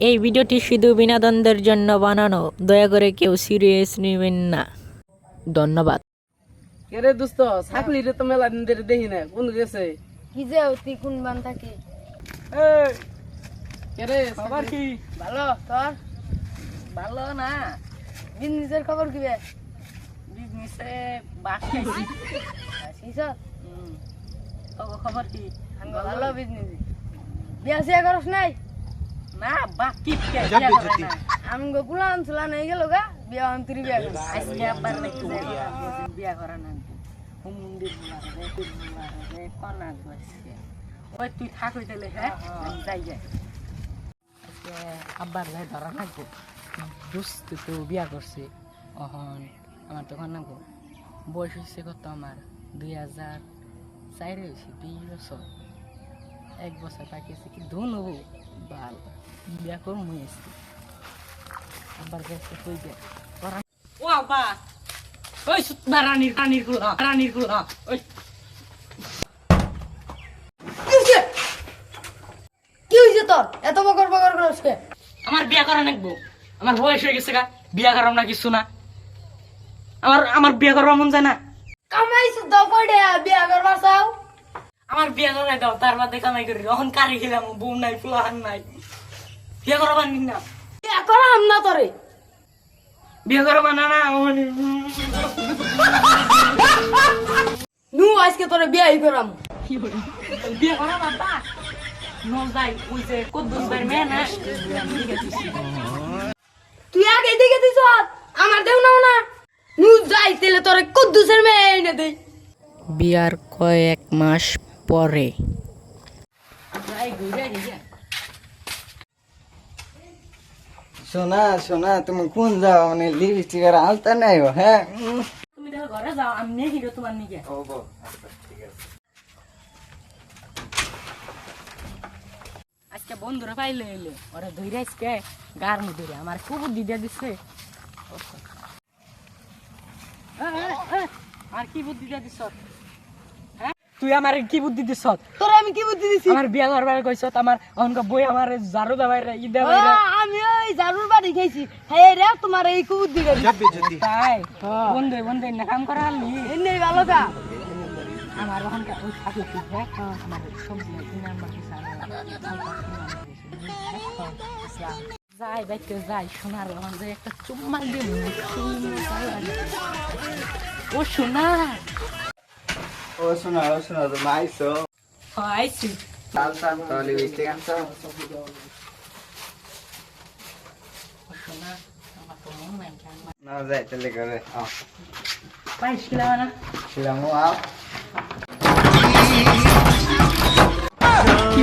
এই ভিডিওটি শুধু বিনোদনের জন্য বানানো, দয়া করে কেউ সিরিয়াস নেবেন না। ধন্যবাদ। কেরে দোস্ত ছাগলি রে তো মেলা দিন ধরে দেখি না, কোন গেছে? কি যে অতি কোন বান থাকি? এই কেরে খবর কি? ভালো তোর? ভালো না, বিজনেসের খবর কি বে? বিজনেসে বাকি আসিস? খবর কি? ভালো বিজনেস। বিয়া সিয়া করস নাই? না বাকি কে আমি গোকুলা আনছিলা নেই গেল গা বিয়া অন্তরি বিয়া কর। আজকে আবার নাকি বিয়া করা না হুমুন্দির রে কনা গছে ওই তুই থাক হইতেলে হ্যাঁ আমি যাই যাই আজকে আব্বার ভাই ধরা থাকবো দুস্থ তো বিয়া করছে অহন আমার তখন নাকো বয়স হয়েছে কত আমার 2004 হয়েছে 2 বছর 1 বছর বাকি আছে কি ধন হবো বাল বিয়া করবো মুই আসছি আব্বার কাছে কই গে ও আব্বা ওই সুতনা রানীর গুলা ওই কি হইছে তোর? এত বকর করস কে? আমার বিয়া করা নাকবো আমার বয়স হয়ে গেছে গা বিয়া করাম না কিছু না আমার বিয়া করবা মন যায় না কামাই সুদা কইডে বিয়া করবা চাও? আমার বিয়া করাই দাও তার বাদে কামাই করি এখন কারি খেলাম বউ নাই ফুলাহান নাই বিয়া করবা নি না বিয়া করাম না তোরে। বিয়া করবা না না নু আজকে তোরে বিয়াই করাম। বিয়া করা বাবা নো যাই ওই যে কুদ্দুস ভাই মেয়ে না তুই আগে দেখে দিছ আমার দেও না নু যাই তেলে তোরে কুদ্দুসের মেয়ে এনে দেই। বিয়ার কয়েক মাস পরে যাই ঘুরে গিয়া সোনা সোনা তুমি কোন যাও মানে লিপস্টিক আর আলতা নাই হ্যাঁ তুমি দেখো ঘরে যাও আমি নিয়ে হিরো তোমার নিকে আজকে বন্ধুরা পাইলে এলে ওরা ধইরা আজকে গার মধ্যে ধরে আমার খুব বুদ্ধি দিয়ে দিচ্ছে আর কি বুদ্ধি দিয়ে দিছ হ্যাঁ তুই আমার কি বুদ্ধি দিছ তোরে আমি কি বুদ্ধি দিছি? আমার বিয়া করবার কইছ আমার অনকা বই আমার ঝাড়ু দেবাই রে ই দেবাই রে আমি ওই জারুর বাড়ি খাইছি হ্যাঁ রে তোমার এই কি বুদ্ধি করি তাই বন্ধু না কাম করা হলি এনে ভালো কা আমার ওখানকার ওই থাকে ঠিক হ্যাঁ আমার সবজি কিনে আমার যাই বাইতে যাই সোনার ওখান যে একটা চুম্মা দিয়ে ও সোনা ও সোনা তুমি আইসো আইসি আলতা তো লিপস্টিক আনছো সোনা আমার তো মন নাই না যাই তাহলে করে পাইস কিলা না ছিলাম আও কি